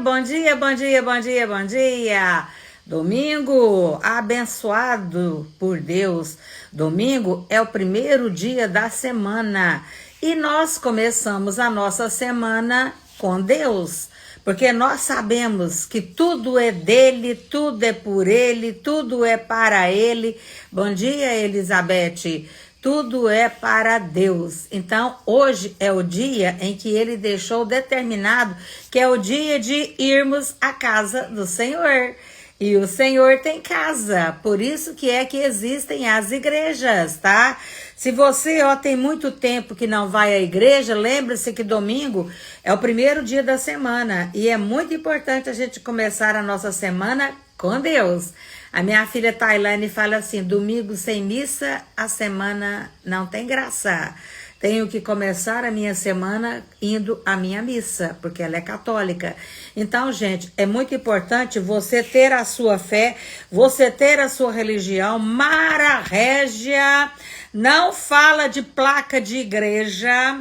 Bom dia, bom dia, bom dia, bom dia. Domingo abençoado por Deus. Domingo é o primeiro dia da semana e nós começamos a nossa semana com Deus, porque nós sabemos que tudo é dele, tudo é por ele, tudo é para ele. Bom dia, Elizabeth. Tudo é para Deus. Então, hoje é o dia em que ele deixou determinado que é o dia de irmos à casa do Senhor. E o Senhor tem casa, por isso que existem as igrejas, tá? Se você tem muito tempo que não vai à igreja, lembre-se que domingo é o primeiro dia da semana e é muito importante a gente começar a nossa semana com Deus. A minha filha Tailane fala assim: domingo sem missa, a semana não tem graça. Tenho que começar a minha semana indo à minha missa, porque ela é católica. Então, gente, é muito importante você ter a sua fé, você ter a sua religião. Mara Régia não fala de placa de igreja.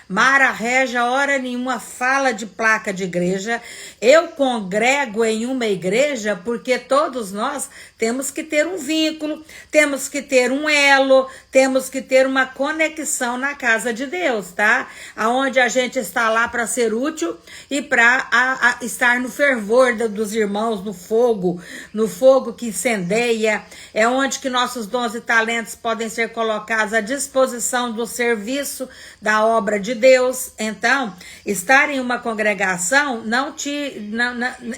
Mara Régia, hora nenhuma, fala de placa de igreja. Eu congrego em uma igreja porque todos nós temos que ter um vínculo, temos que ter um elo, temos que ter uma conexão na casa de Deus, tá? Aonde a gente está lá para ser útil e para estar no fervor dos irmãos, no fogo que incendeia, é onde que nossos dons e talentos podem ser colocados à disposição do serviço da obra de Deus. Então, estar em uma congregação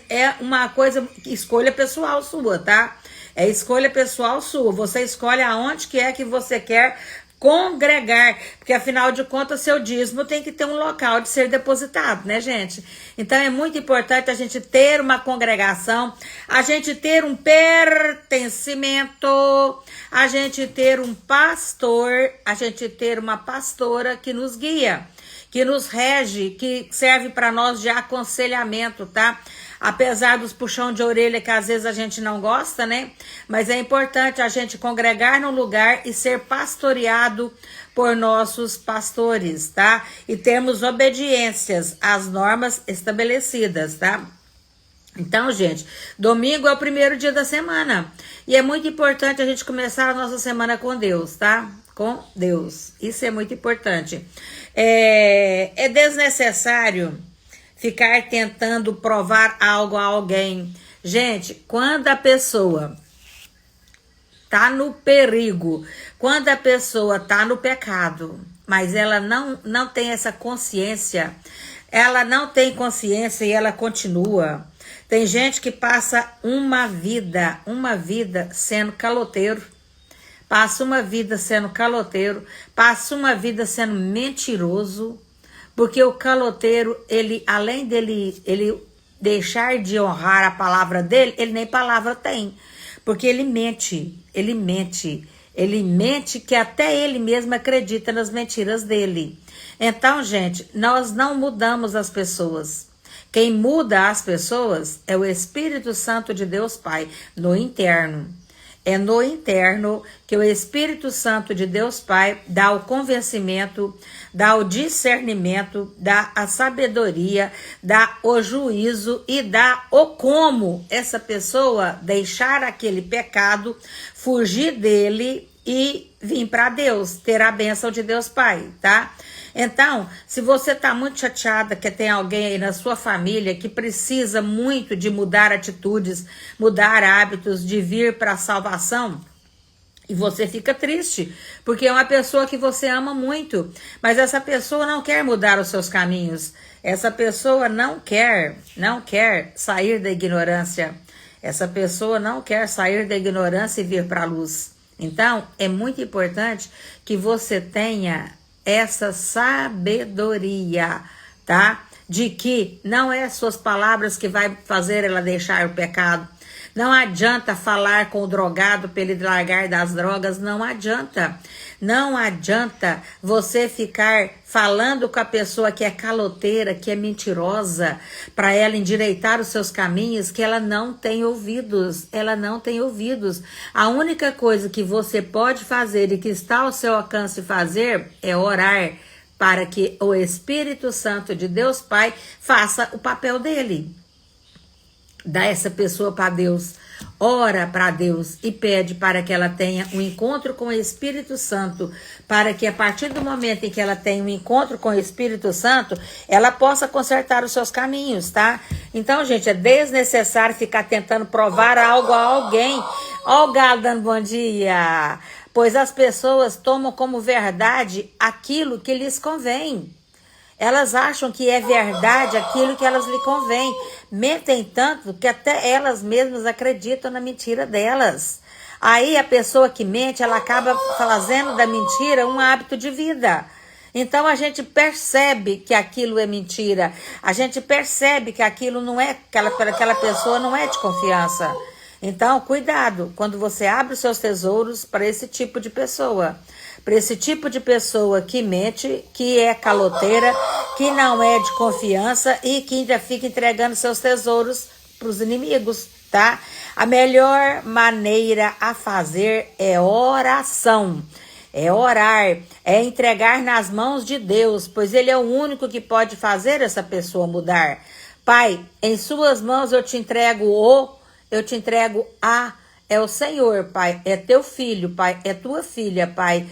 é uma coisa, escolha pessoal sua, tá? É escolha pessoal sua. Você escolhe aonde que você quer congregar, porque afinal de contas seu dízimo tem que ter um local de ser depositado, né, gente? Então é muito importante a gente ter uma congregação, a gente ter um pertencimento, a gente ter um pastor, a gente ter uma pastora que nos guia, que nos rege, que serve para nós de aconselhamento, tá? Apesar dos puxão de orelha que às vezes a gente não gosta, né? Mas é importante a gente congregar no lugar e ser pastoreado por nossos pastores, tá? E termos obediências às normas estabelecidas, tá? Então, gente, domingo é o primeiro dia da semana. E é muito importante a gente começar a nossa semana com Deus, tá? Com Deus. Isso é muito importante. É desnecessário ficar tentando provar algo a alguém. Gente, quando a pessoa tá no perigo, quando a pessoa tá no pecado, mas ela não tem essa consciência, ela não tem consciência e ela continua. Tem gente que passa uma vida sendo caloteiro, passa uma vida sendo caloteiro, passa uma vida sendo mentiroso, porque o caloteiro, ele, além dele ele deixar de honrar a palavra dele, ele nem palavra tem, porque ele mente que até ele mesmo acredita nas mentiras dele. Então, gente, nós não mudamos as pessoas. Quem muda as pessoas é o Espírito Santo de Deus Pai, no interno. É no interno que o Espírito Santo de Deus Pai dá o convencimento, dá o discernimento, dá a sabedoria, dá o juízo e dá o como essa pessoa deixar aquele pecado, fugir dele e vir para Deus, ter a bênção de Deus Pai, tá? Então, se você tá muito chateada que tem alguém aí na sua família que precisa muito de mudar atitudes, mudar hábitos, de vir para a salvação, e você fica triste, porque é uma pessoa que você ama muito, mas essa pessoa não quer mudar os seus caminhos, essa pessoa não quer sair da ignorância, essa pessoa não quer sair da ignorância e vir para a luz. Então, é muito importante que você tenha essa sabedoria, tá? De que não é as suas palavras que vai fazer ela deixar o pecado. Não adianta falar com o drogado para ele largar das drogas, não adianta. Não adianta você ficar falando com a pessoa que é caloteira, que é mentirosa, para ela endireitar os seus caminhos, que ela não tem ouvidos. Ela não tem ouvidos. A única coisa que você pode fazer e que está ao seu alcance fazer é orar para que o Espírito Santo de Deus Pai faça o papel dele. Dá essa pessoa para Deus, ora para Deus e pede para que ela tenha um encontro com o Espírito Santo, para que a partir do momento em que ela tem um encontro com o Espírito Santo, ela possa consertar os seus caminhos, tá? Então, gente, é desnecessário ficar tentando provar algo a alguém. Ó o galo dando bom dia! Pois as pessoas tomam como verdade aquilo que lhes convém. Elas acham que é verdade aquilo que elas lhe convém. Mentem tanto que até elas mesmas acreditam na mentira delas. Aí a pessoa que mente, ela acaba fazendo da mentira um hábito de vida. Então a gente percebe que aquilo é mentira. A gente percebe que aquilo não é, aquela pessoa não é de confiança. Então, cuidado quando você abre os seus tesouros para esse tipo de pessoa. Para esse tipo de pessoa que mente, que é caloteira, que não é de confiança e que ainda fica entregando seus tesouros para os inimigos, tá? A melhor maneira a fazer é oração, é orar, é entregar nas mãos de Deus, pois Ele é o único que pode fazer essa pessoa mudar. Pai, em suas mãos eu te entrego é o Senhor, Pai, é teu filho, Pai, é tua filha, Pai.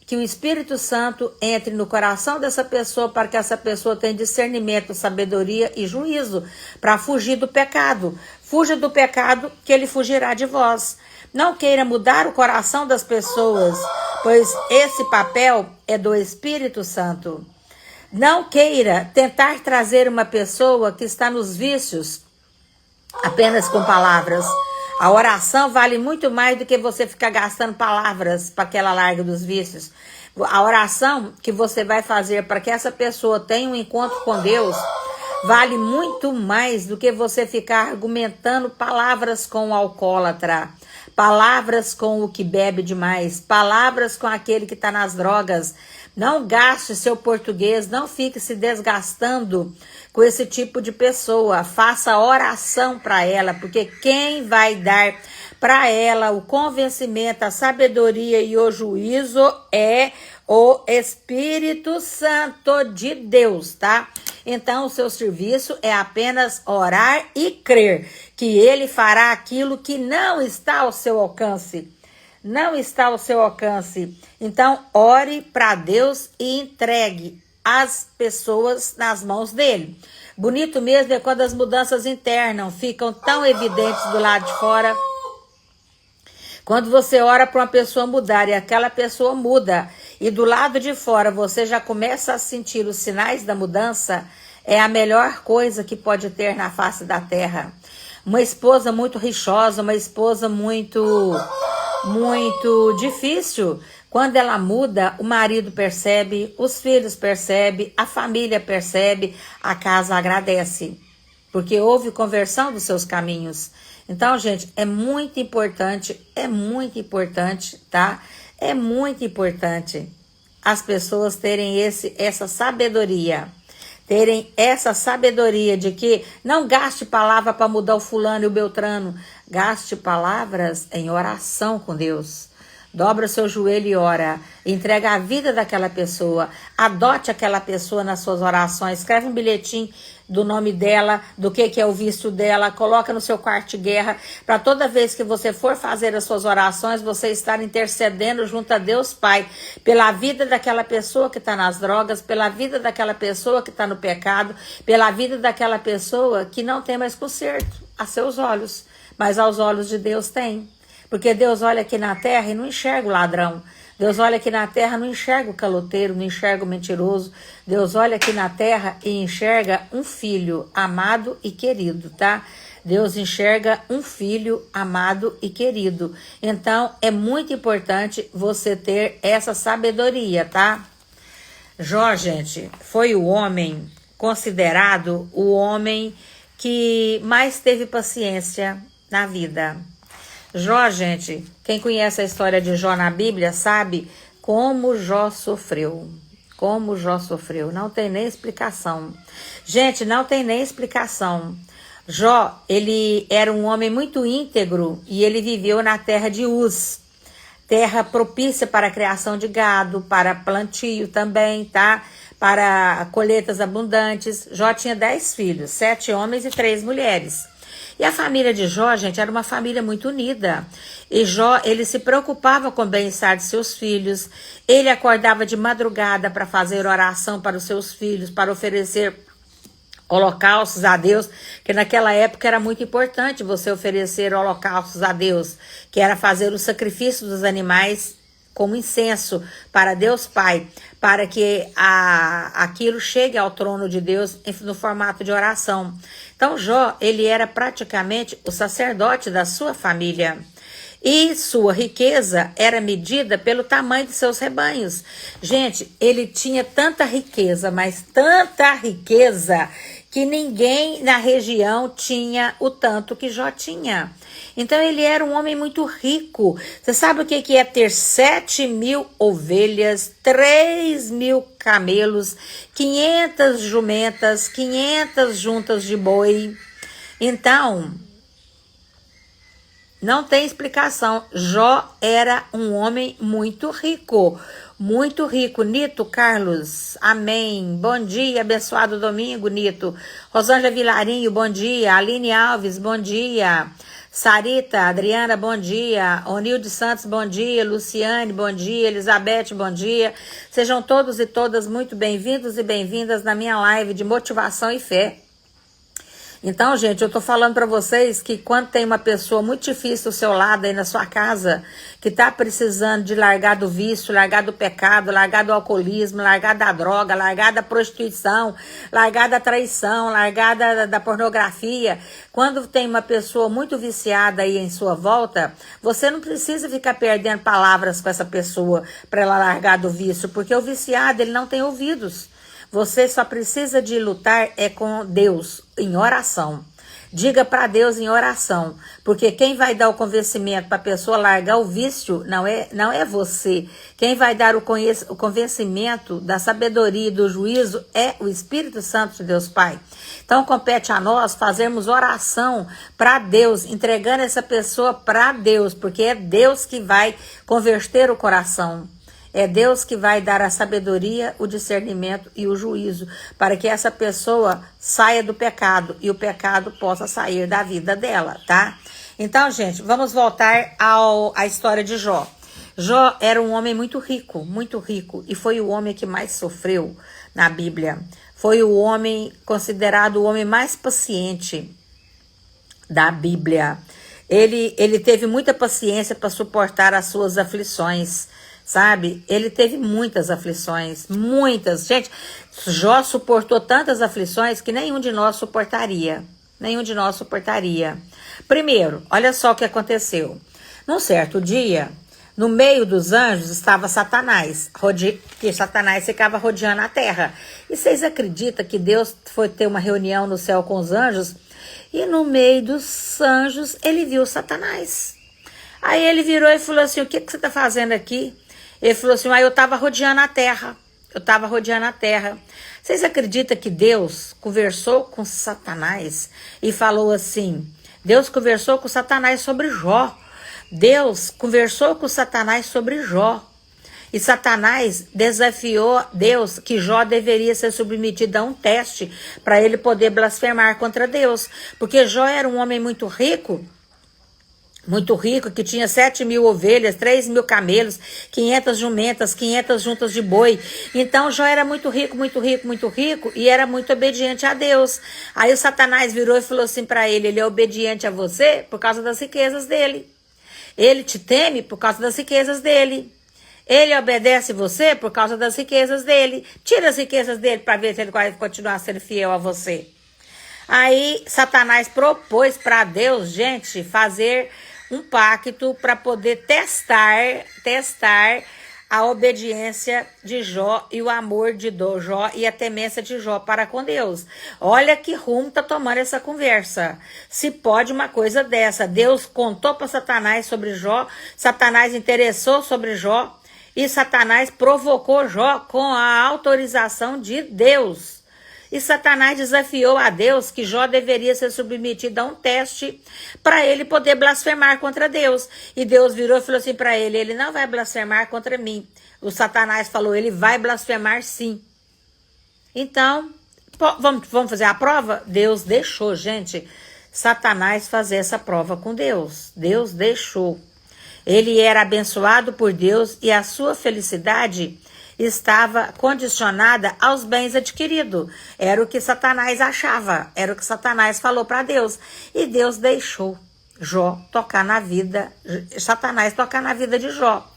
Que o Espírito Santo entre no coração dessa pessoa para que essa pessoa tenha discernimento, sabedoria e juízo para fugir do pecado. Fuja do pecado que ele fugirá de vós. Não queira mudar o coração das pessoas, pois esse papel é do Espírito Santo. Não queira tentar trazer uma pessoa que está nos vícios apenas com palavras. A oração vale muito mais do que você ficar gastando palavras para que ela largue dos vícios. A oração que você vai fazer para que essa pessoa tenha um encontro com Deus vale muito mais do que você ficar argumentando palavras com o alcoólatra, palavras com o que bebe demais, palavras com aquele que está nas drogas. Não gaste seu português, não fique se desgastando com esse tipo de pessoa. Faça oração para ela, porque quem vai dar para ela o convencimento, a sabedoria e o juízo é o Espírito Santo de Deus, tá? Então, o seu serviço é apenas orar e crer que Ele fará aquilo que não está ao seu alcance. Não está ao seu alcance. Então, ore para Deus e entregue as pessoas nas mãos dele. Bonito mesmo é quando as mudanças internas ficam tão evidentes do lado de fora. Quando você ora para uma pessoa mudar e aquela pessoa muda e do lado de fora você já começa a sentir os sinais da mudança, é a melhor coisa que pode ter na face da terra. Uma esposa muito rixosa, uma esposa muito difícil. Quando ela muda, o marido percebe, os filhos percebem, a família percebe, a casa agradece, porque houve conversão dos seus caminhos. Então, gente, é muito importante, tá? É muito importante as pessoas terem essa sabedoria. Terem essa sabedoria de que não gaste palavra para mudar o fulano e o beltrano. Gaste palavras em oração com Deus. Dobra o seu joelho e ora. Entrega a vida daquela pessoa. Adote aquela pessoa nas suas orações. Escreve um bilhetinho do nome dela, do que é o vício dela. Coloca no seu quarto de guerra. Para toda vez que você for fazer as suas orações, você estar intercedendo junto a Deus Pai. Pela vida daquela pessoa que está nas drogas. Pela vida daquela pessoa que está no pecado. Pela vida daquela pessoa que não tem mais conserto a seus olhos. Mas aos olhos de Deus tem. Porque Deus olha aqui na terra e não enxerga o ladrão. Deus olha aqui na terra e não enxerga o caloteiro, não enxerga o mentiroso. Deus olha aqui na terra e enxerga um filho amado e querido, tá? Deus enxerga um filho amado e querido. Então, é muito importante você ter essa sabedoria, tá? Jó, gente, foi o homem considerado o homem que mais teve paciência na vida. Jó, gente, quem conhece a história de Jó na Bíblia sabe como Jó sofreu. Como Jó sofreu. Não tem nem explicação. Gente, não tem nem explicação. Jó, ele era um homem muito íntegro e ele viveu na terra de Uz. Terra propícia para a criação de gado, para plantio também, tá? para colheitas abundantes. Jó tinha 10 filhos, 7 homens e 3 mulheres. E a família de Jó, gente, era uma família muito unida. E Jó, ele se preocupava com o bem-estar de seus filhos. Ele acordava de madrugada para fazer oração para os seus filhos, para oferecer holocaustos a Deus, que naquela época era muito importante você oferecer holocaustos a Deus, que era fazer o sacrifício dos animais como incenso para Deus Pai, para que aquilo chegue ao trono de Deus no formato de oração. Então Jó, ele era praticamente o sacerdote da sua família. E sua riqueza era medida pelo tamanho de seus rebanhos. Gente, ele tinha tanta riqueza, mas tanta riqueza, que ninguém na região tinha o tanto que Jó tinha. Então ele era um homem muito rico. Você sabe o que é ter 7.000 ovelhas, 3.000 camelos, 500 jumentas, 500 juntas de boi? Então, não tem explicação. Jó era um homem muito rico. Muito rico. Nito Carlos, amém. Bom dia, abençoado domingo, Nito. Rosângela Vilarinho, bom dia. Aline Alves, bom dia. Sarita, Adriana, bom dia. Onilde Santos, bom dia. Luciane, bom dia. Elizabeth, bom dia. Sejam todos e todas muito bem-vindos e bem-vindas na minha live de motivação e fé. Então, gente, eu tô falando para vocês que quando tem uma pessoa muito difícil do seu lado aí na sua casa, que tá precisando de largar do vício, largar do pecado, largar do alcoolismo, largar da droga, largar da prostituição, largar da traição, largar da pornografia, quando tem uma pessoa muito viciada aí em sua volta, você não precisa ficar perdendo palavras com essa pessoa para ela largar do vício, porque o viciado, ele não tem ouvidos. Você só precisa de lutar com Deus em oração. Diga para Deus em oração, porque quem vai dar o convencimento para a pessoa largar o vício não é você. Quem vai dar o convencimento da sabedoria e do juízo é o Espírito Santo de Deus Pai. Então compete a nós fazermos oração para Deus, entregando essa pessoa para Deus, porque é Deus que vai converter o coração. É Deus que vai dar a sabedoria, o discernimento e o juízo para que essa pessoa saia do pecado e o pecado possa sair da vida dela, tá? Então, gente, vamos voltar à história de Jó. Jó era um homem muito rico e foi o homem que mais sofreu na Bíblia. Foi o homem considerado o homem mais paciente da Bíblia. Ele teve muita paciência para suportar as suas aflições. Sabe, ele teve muitas aflições, muitas. Gente, Jó suportou tantas aflições que nenhum de nós suportaria. Primeiro, olha só o que aconteceu. Num certo dia, no meio dos anjos estava Satanás, que Satanás ficava rodeando a terra. E vocês acreditam que Deus foi ter uma reunião no céu com os anjos? E no meio dos anjos, ele viu Satanás. Aí ele virou e falou assim, o que você está fazendo aqui? Ele falou assim, eu estava rodeando a terra. Vocês acreditam que Deus conversou com Satanás e falou assim, Deus conversou com Satanás sobre Jó. Deus conversou com Satanás sobre Jó. E Satanás desafiou Deus que Jó deveria ser submetido a um teste para ele poder blasfemar contra Deus. Porque Jó era um homem muito rico, que tinha 7.000 ovelhas, 3.000 camelos, 500 jumentas, 500 juntas de boi. Então Jó era muito rico e era muito obediente a Deus. Aí o Satanás virou e falou assim para ele é obediente a você por causa das riquezas dele. Ele te teme por causa das riquezas dele. Ele obedece você por causa das riquezas dele. Tira as riquezas dele para ver se ele vai continuar sendo fiel a você. Aí Satanás propôs para Deus, gente, fazer um pacto para poder testar a obediência de Jó e o amor de Jó e a temência de Jó para com Deus. Olha que rumo tá tomando essa conversa. Se pode uma coisa dessa. Deus contou para Satanás sobre Jó, Satanás interessou sobre Jó e Satanás provocou Jó com a autorização de Deus. E Satanás desafiou a Deus que Jó deveria ser submetido a um teste para ele poder blasfemar contra Deus. E Deus virou e falou assim para ele não vai blasfemar contra mim. O Satanás falou, ele vai blasfemar sim. Então, vamos fazer a prova? Deus deixou, gente, Satanás fazer essa prova com Deus. Deus deixou. Ele era abençoado por Deus e a sua felicidade estava condicionada aos bens adquiridos. Era o que Satanás achava, era o que Satanás falou para Deus. E Deus deixou Jó tocar na vida, Satanás tocar na vida de Jó.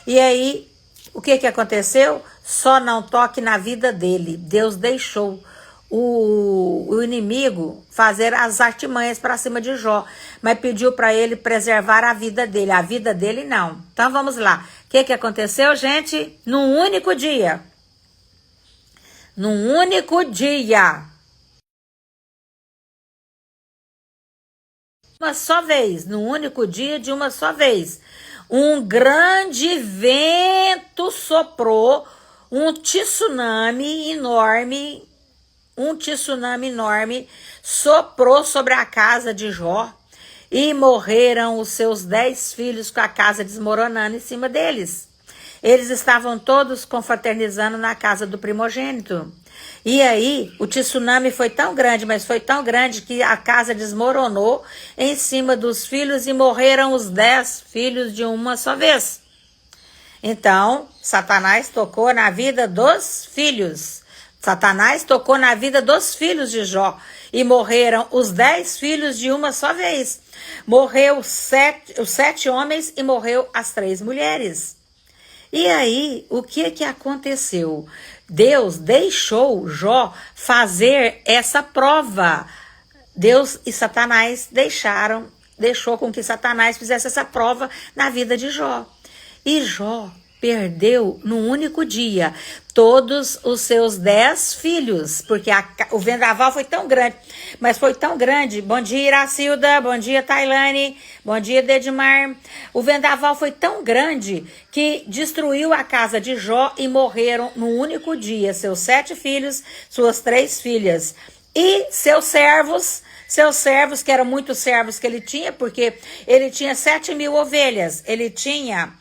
E aí, o que aconteceu? Só não toque na vida dele. Deus deixou o inimigo fazer as artimanhas para cima de Jó, mas pediu para ele preservar a vida dele não. Então vamos lá, o que aconteceu, gente? Num único dia, uma só vez, num único dia de uma só vez, um grande vento soprou, um tsunami enorme soprou sobre a casa de Jó e morreram os seus 10 filhos com a casa desmoronando em cima deles. Eles estavam todos confraternizando na casa do primogênito. E aí o tsunami foi tão grande, mas foi tão grande que a casa desmoronou em cima dos filhos e morreram os 10 filhos de uma só vez. Então, Satanás tocou na vida dos filhos. Satanás tocou na vida dos filhos de Jó e morreram os 10 filhos de uma só vez. Morreu os 7 homens e morreu as 3 mulheres. E aí, o que aconteceu? Deus deixou Jó fazer essa prova. Deus e Satanás deixou com que Satanás fizesse essa prova na vida de Jó. E Jó perdeu num único dia todos os seus 10 filhos, porque o vendaval foi tão grande, mas foi tão grande. Bom dia, Iracilda, bom dia, Tailane, bom dia, Dedimar. O vendaval foi tão grande que destruiu a casa de Jó e morreram num único dia seus 7 filhos, suas 3 filhas e seus servos, que eram muitos servos que ele tinha, porque ele tinha 7.000 ovelhas, ele tinha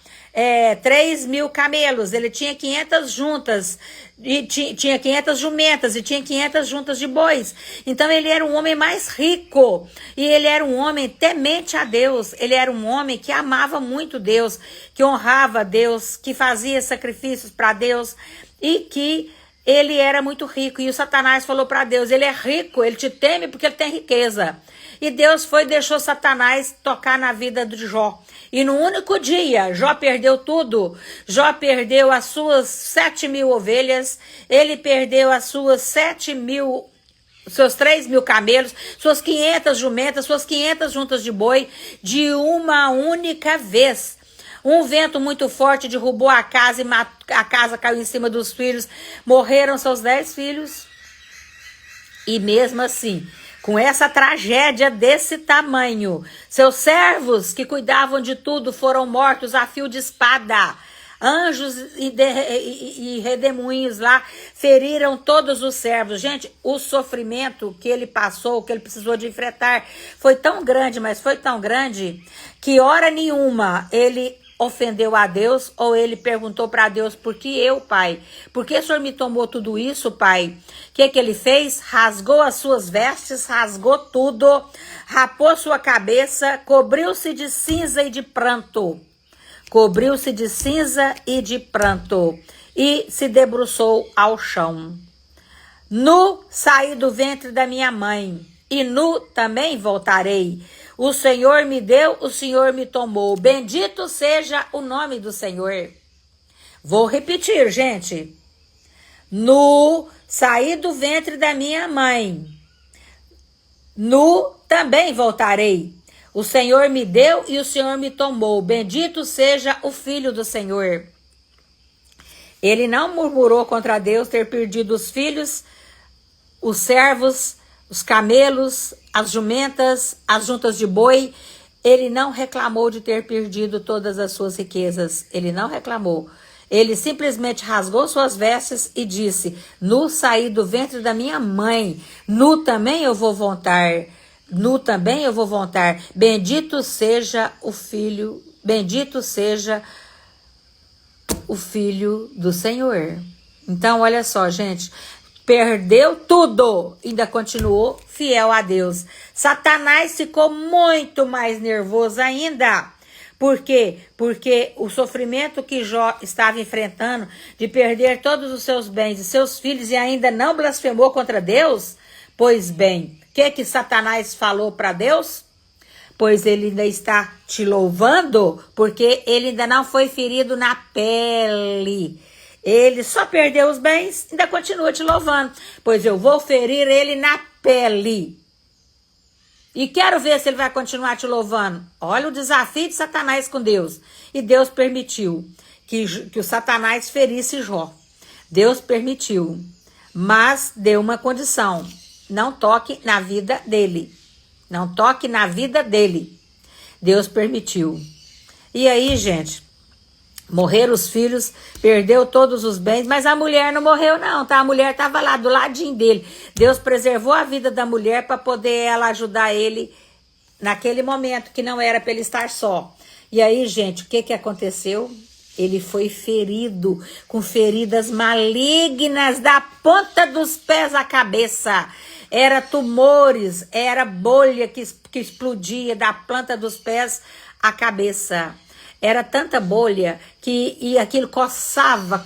3.000 camelos, ele tinha 500 juntas, e tinha 500 jumentas, e tinha 500 juntas de bois. Então ele era um homem mais rico, e ele era um homem temente a Deus, ele era um homem que amava muito Deus, que honrava Deus, que fazia sacrifícios para Deus, e que ele era muito rico. E o Satanás falou para Deus, ele é rico, ele te teme porque ele tem riqueza. E Deus deixou Satanás tocar na vida de Jó. E no único dia, Jó perdeu tudo. Jó perdeu as suas 7.000 ovelhas, ele perdeu as suas 7.000, seus 3.000 camelos, suas 500 jumentas, suas 500 juntas de boi, de uma única vez. Um vento muito forte derrubou a casa e a casa caiu em cima dos filhos. Morreram seus 10 filhos. E mesmo assim, com essa tragédia desse tamanho, seus servos que cuidavam de tudo foram mortos a fio de espada. Anjos e redemoinhos lá feriram todos os servos. Gente, o sofrimento que ele passou, que ele precisou de enfrentar, foi tão grande, mas foi tão grande, que hora nenhuma ele ofendeu a Deus, ou ele perguntou para Deus, por que eu, pai? Por que o senhor me tomou tudo isso, pai? O que ele fez? Rasgou as suas vestes, rasgou tudo, rapou sua cabeça, cobriu-se de cinza e de pranto. Cobriu-se de cinza e de pranto, e se debruçou ao chão. Nu saí do ventre da minha mãe, e nu também voltarei. O Senhor me deu, o Senhor me tomou. Bendito seja o nome do Senhor. Vou repetir, gente. Nu saí do ventre da minha mãe. Nu também voltarei. O Senhor me deu e o Senhor me tomou. Bendito seja o Filho do Senhor. Ele não murmurou contra Deus ter perdido os filhos, os servos, os camelos, as jumentas, as juntas de boi. Ele não reclamou de ter perdido todas as suas riquezas. Ele não reclamou. Ele simplesmente rasgou suas vestes e disse: nu saí do ventre da minha mãe, nu também eu vou voltar. Nu também eu vou voltar. Bendito seja o Filho, bendito seja o Filho do Senhor. Então, olha só, gente. perdeu tudo, ainda continuou fiel a Deus. Satanás ficou muito mais nervoso ainda. Por quê? Porque o sofrimento que Jó estava enfrentando de perder todos os seus bens e seus filhos e ainda não blasfemou contra Deus, pois bem, o que Satanás falou para Deus? Pois ele ainda está te louvando, porque ele ainda não foi ferido na pele. Ele só perdeu os bens, ainda continua te louvando. Pois eu vou ferir ele na pele. E quero ver se ele vai continuar te louvando. Olha o desafio de Satanás com Deus. E Deus permitiu que o Satanás ferisse Jó. Deus permitiu. Mas deu uma condição. Não toque na vida dele. Não toque na vida dele. Deus permitiu. E aí, gente, morreram os filhos, perdeu todos os bens, mas a mulher não morreu não, tá? A mulher estava lá do ladinho dele. Deus preservou a vida da mulher para poder ela ajudar ele naquele momento que não era para ele estar só. E aí, gente, o que aconteceu? Ele foi ferido com feridas malignas da ponta dos pés à cabeça. Era tumores, era bolha que explodia da planta dos pés à cabeça. Era tanta bolha que aquilo coçava,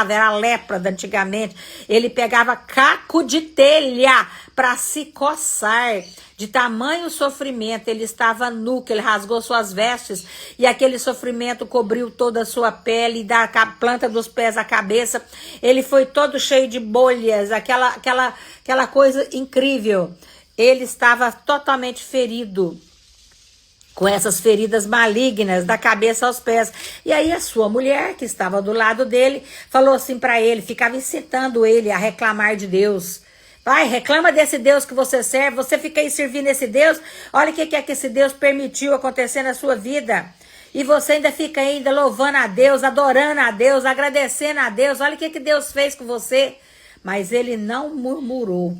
era a lepra de antigamente. Ele pegava caco de telha para se coçar. De tamanho sofrimento, ele estava nu, que ele rasgou suas vestes e aquele sofrimento cobriu toda a sua pele, da planta dos pés à cabeça. Ele foi todo cheio de bolhas, aquela coisa incrível. Ele estava totalmente ferido, com essas feridas malignas da cabeça aos pés. E aí a sua mulher, que estava do lado dele, falou assim para ele, ficava incitando ele a reclamar de Deus. Vai, reclama desse Deus que você serve, você fica aí servindo esse Deus, olha o que é que esse Deus permitiu acontecer na sua vida. E você ainda fica ainda louvando a Deus, adorando a Deus, agradecendo a Deus, olha o que Deus fez com você. Mas ele não murmurou.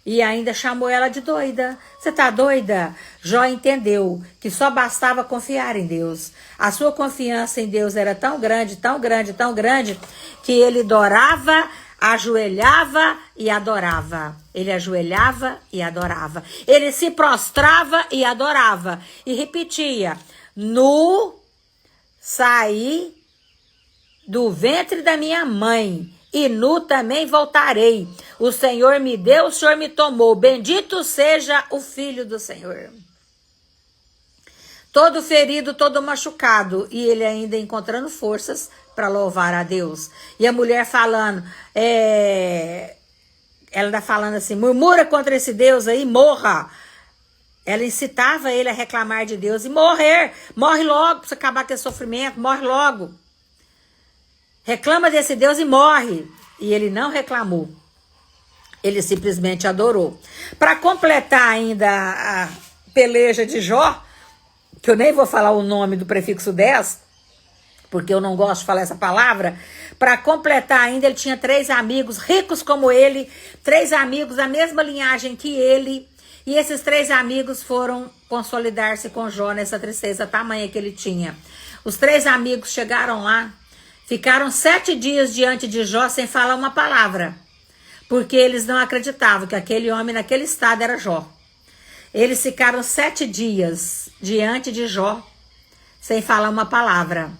E ainda chamou ela de doida. Você tá doida? Jó entendeu que só bastava confiar em Deus. A sua confiança em Deus era tão grande, tão grande, tão grande, que ele adorava, ajoelhava e adorava. Ele ajoelhava e adorava. Ele se prostrava e adorava. E repetia, nu saí do ventre da minha mãe. E nu também voltarei. O Senhor me deu, o Senhor me tomou. Bendito seja o Filho do Senhor. Todo ferido, todo machucado. E ele ainda encontrando forças para louvar a Deus. E a mulher falando, ela está falando assim, murmura contra esse Deus aí, morra. Ela incitava ele a reclamar de Deus e morrer. Morre logo para você acabar com esse sofrimento, morre logo. Reclama desse Deus e morre. E ele não reclamou. Ele simplesmente adorou. Para completar ainda a peleja de Jó, que eu nem vou falar o nome do prefixo 10, porque eu não gosto de falar essa palavra. Para completar ainda, ele tinha 3 amigos ricos como ele, 3 amigos da mesma linhagem que ele. E esses 3 amigos foram consolidar-se com Jó nessa tristeza tamanha que ele tinha. Os 3 amigos chegaram lá, ficaram 7 dias diante de Jó sem falar uma palavra, porque eles não acreditavam que aquele homem naquele estado era Jó. Eles ficaram 7 dias diante de Jó sem falar uma palavra.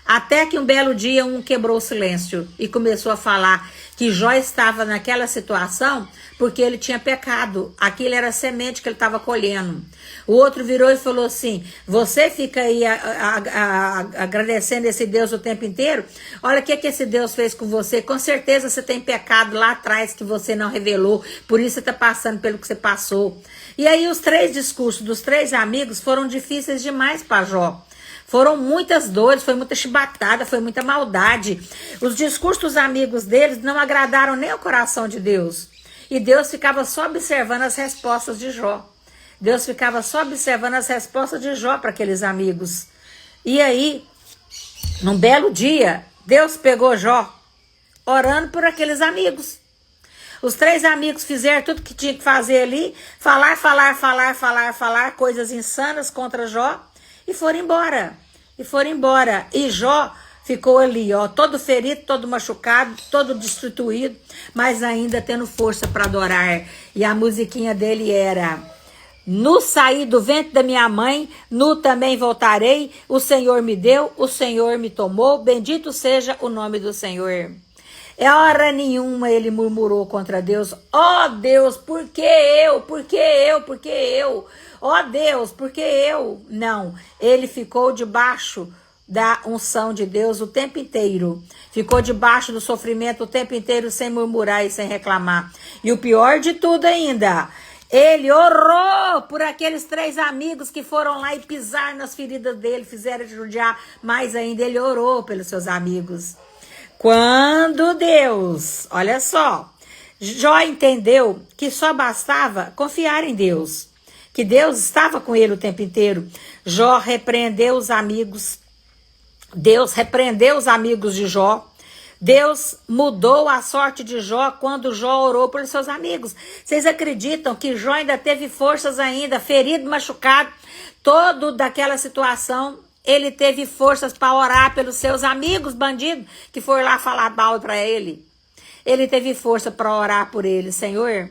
Até que um belo dia um quebrou o silêncio e começou a falar que Jó estava naquela situação porque ele tinha pecado. Aquilo era a semente que ele estava colhendo. O outro virou e falou assim, você fica aí agradecendo esse Deus o tempo inteiro? Olha o que esse Deus fez com você. Com certeza você tem pecado lá atrás que você não revelou. Por isso você está passando pelo que você passou. E aí os 3 discursos dos 3 amigos foram difíceis demais para Jó. Foram muitas dores, foi muita chibatada, foi muita maldade. Os discursos dos amigos deles não agradaram nem o coração de Deus. E Deus ficava só observando as respostas de Jó. Deus ficava só observando as respostas de Jó para aqueles amigos. E aí, num belo dia, Deus pegou Jó orando por aqueles amigos. Os 3 amigos fizeram tudo que tinha que fazer ali, falar coisas insanas contra Jó. E foram embora. E Jó ficou ali, ó, todo ferido, todo machucado, todo destituído, mas ainda tendo força para adorar. E a musiquinha dele era: nu saí do ventre da minha mãe, nu também voltarei, o Senhor me deu, o Senhor me tomou, bendito seja o nome do Senhor. É hora nenhuma ele murmurou contra Deus: ó Deus, por que eu? Por que eu? Por que eu? Ó Deus, por que eu? Não, ele ficou debaixo da unção de Deus o tempo inteiro. Ficou debaixo do sofrimento o tempo inteiro, sem murmurar e sem reclamar. E o pior de tudo ainda, ele orou por aqueles 3 amigos que foram lá e pisaram nas feridas dele, fizeram judiar mais ainda. Ele orou pelos seus amigos. Quando Deus, olha só, Jó entendeu que só bastava confiar em Deus, que Deus estava com ele o tempo inteiro. Jó repreendeu os amigos, Deus repreendeu os amigos de Jó. Deus mudou a sorte de Jó quando Jó orou pelos seus amigos. Vocês acreditam que Jó ainda teve forças ainda, ferido, machucado, todo daquela situação? Ele teve forças para orar pelos seus amigos bandidos que foram lá falar mal para ele. Ele teve força para orar por eles. Senhor,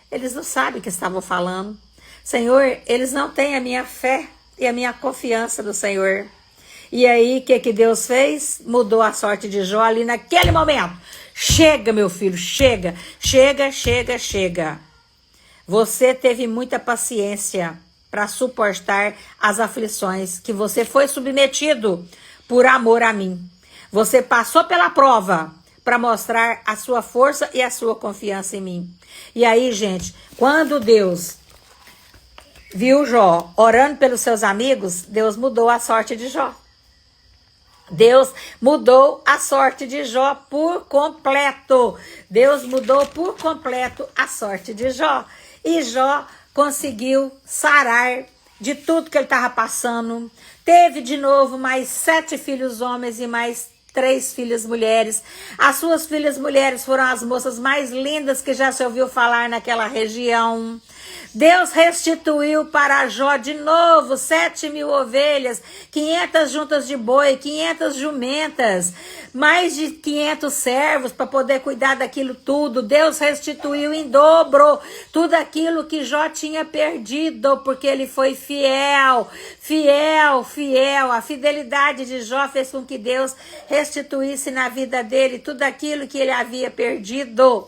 eles não sabem o que estavam falando. Senhor, eles não têm a minha fé e a minha confiança no Senhor. E aí, o que Deus fez? Mudou a sorte de Jó ali naquele momento. Chega, meu filho, chega, chega, chega, chega. Você teve muita paciência para suportar as aflições que você foi submetido por amor a mim. Você passou pela prova para mostrar a sua força e a sua confiança em mim. E aí, gente, quando Deus viu Jó orando pelos seus amigos, Deus mudou a sorte de Jó. Deus mudou a sorte de Jó por completo. Deus mudou por completo a sorte de Jó. E Jó conseguiu sarar de tudo que ele estava passando. Teve de novo mais 7 filhos homens e mais 3 filhas mulheres. As suas filhas mulheres foram as moças mais lindas que já se ouviu falar naquela região. Deus restituiu para Jó de novo 7.000 ovelhas, 500 juntas de boi, 500 jumentas, mais de 500 servos para poder cuidar daquilo tudo. Deus restituiu em dobro tudo aquilo que Jó tinha perdido, porque ele foi fiel, fiel, fiel. A fidelidade de Jó fez com que Deus restituísse na vida dele tudo aquilo que ele havia perdido.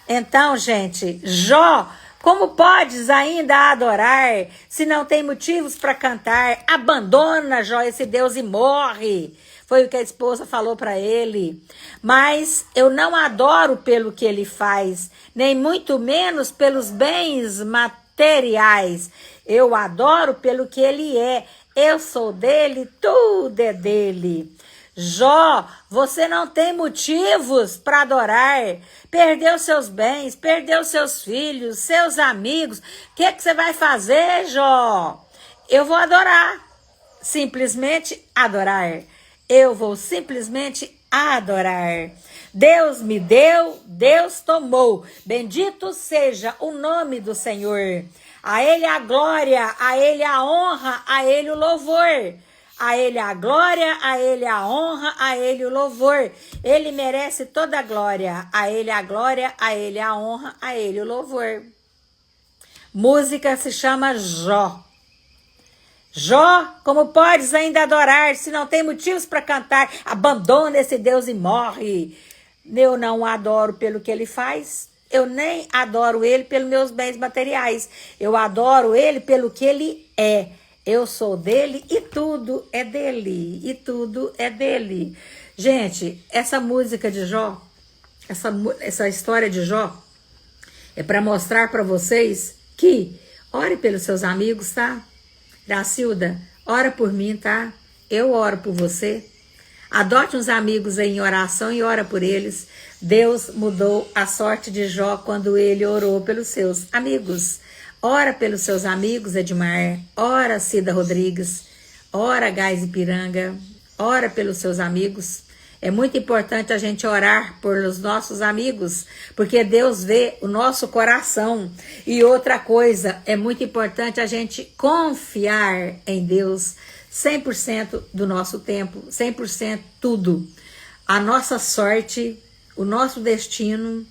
Então, gente, Jó, como podes ainda adorar se não tem motivos para cantar? Abandona, Jó, esse Deus e morre. Foi o que a esposa falou para ele. Mas eu não adoro pelo que ele faz, nem muito menos pelos bens materiais. Eu adoro pelo que ele é. Eu sou dele, tudo é dele. Jó, você não tem motivos para adorar. Perdeu seus bens, perdeu seus filhos, seus amigos. O que você vai fazer, Jó? Eu vou adorar. Simplesmente adorar. Eu vou simplesmente adorar. Deus me deu, Deus tomou. Bendito seja o nome do Senhor. A Ele a glória, a Ele a honra, a Ele o louvor. A Ele a glória, a Ele a honra, a Ele o louvor. Ele merece toda a glória. A Ele a glória, a Ele a honra, a Ele o louvor. Música se chama Jó. Jó, como podes ainda adorar se não tem motivos para cantar? Abandona esse Deus e morre. Eu não adoro pelo que ele faz. Eu nem adoro ele pelos meus bens materiais. Eu adoro ele pelo que ele é. Eu sou dele e tudo é dele. E tudo é dele. Gente, essa música de Jó, essa história de Jó, é para mostrar para vocês que ore pelos seus amigos, tá? Gracilda, ora por mim, tá? Eu oro por você. Adote uns amigos aí em oração e ora por eles. Deus mudou a sorte de Jó quando ele orou pelos seus amigos. Ora pelos seus amigos, Edmar. Ora, Cida Rodrigues. Ora, Gás Ipiranga. Ora pelos seus amigos. É muito importante a gente orar pelos nossos amigos, porque Deus vê o nosso coração. E outra coisa, é muito importante a gente confiar em Deus, 100% do nosso tempo, 100% tudo. A nossa sorte, o nosso destino,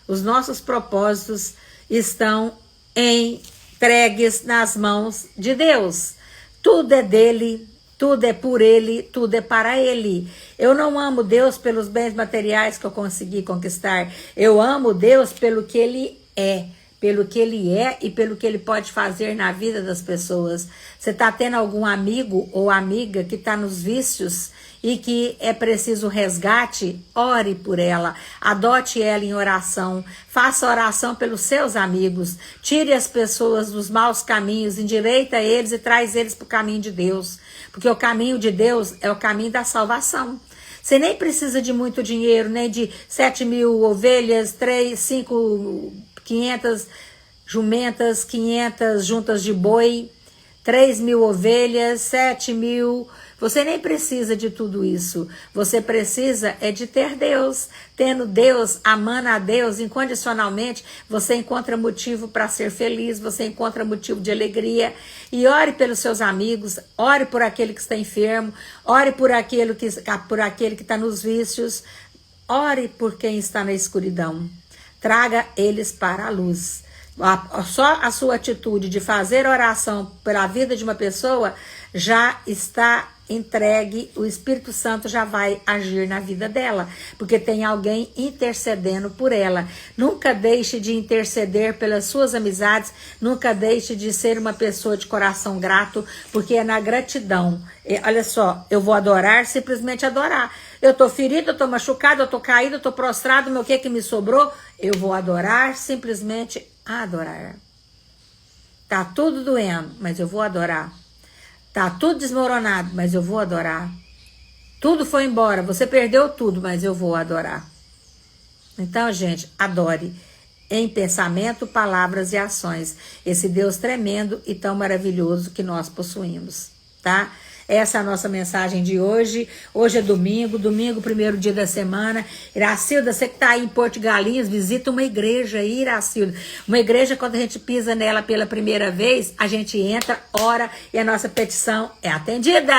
os nossos propósitos estão entregues nas mãos de Deus. Tudo é dele, tudo é por ele, tudo é para ele. Eu não amo Deus pelos bens materiais que eu consegui conquistar. Eu amo Deus pelo que ele é. Pelo que ele é e pelo que ele pode fazer na vida das pessoas. Você está tendo algum amigo ou amiga que está nos vícios e que é preciso resgate? Ore por ela, adote ela em oração, faça oração pelos seus amigos, tire as pessoas dos maus caminhos, endireita eles e traz eles para o caminho de Deus, porque o caminho de Deus é o caminho da salvação. Você nem precisa de muito dinheiro, nem de 7.000 ovelhas, 3, 5... 500 jumentas, 500 juntas de boi, 3.000 ovelhas, 7.000. Você nem precisa de tudo isso. Você precisa é de ter Deus. Tendo Deus, amando a Deus incondicionalmente, você encontra motivo para ser feliz, você encontra motivo de alegria. E ore pelos seus amigos, ore por aquele que está enfermo, ore por aquele que está nos vícios, ore por quem está na escuridão. Traga eles para a luz. Só a sua atitude de fazer oração pela vida de uma pessoa já está entregue, o Espírito Santo já vai agir na vida dela, porque tem alguém intercedendo por ela. Nunca deixe de interceder pelas suas amizades, nunca deixe de ser uma pessoa de coração grato, porque é na gratidão. Olha só, eu vou adorar, simplesmente adorar. Eu tô ferido, eu tô machucado, eu tô caído, eu tô prostrado, meu que me sobrou? Eu vou adorar, simplesmente adorar. Tá tudo doendo, mas eu vou adorar. Tá tudo desmoronado, mas eu vou adorar. Tudo foi embora, você perdeu tudo, mas eu vou adorar. Então, gente, adore em pensamento, palavras e ações esse Deus tremendo e tão maravilhoso que nós possuímos, tá? Essa é a nossa mensagem de hoje. Hoje é domingo, primeiro dia da semana. Iracilda, você que está aí em Porto Galinhas, visita uma igreja aí, Iracilda. Uma igreja, quando a gente pisa nela pela primeira vez, a gente entra, ora e a nossa petição é atendida.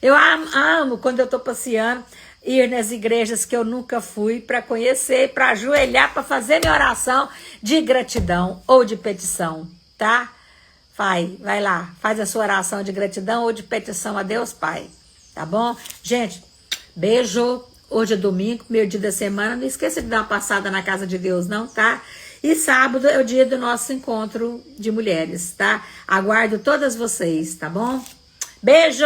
Eu amo quando eu estou passeando, ir nas igrejas que eu nunca fui para conhecer, para ajoelhar, para fazer minha oração de gratidão ou de petição, tá? Vai lá, faz a sua oração de gratidão ou de petição a Deus Pai, tá bom? Gente, beijo, hoje é domingo, primeiro dia da semana, não esqueça de dar uma passada na casa de Deus não, tá? E sábado é o dia do nosso encontro de mulheres, tá? Aguardo todas vocês, tá bom? Beijo,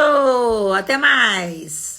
até mais!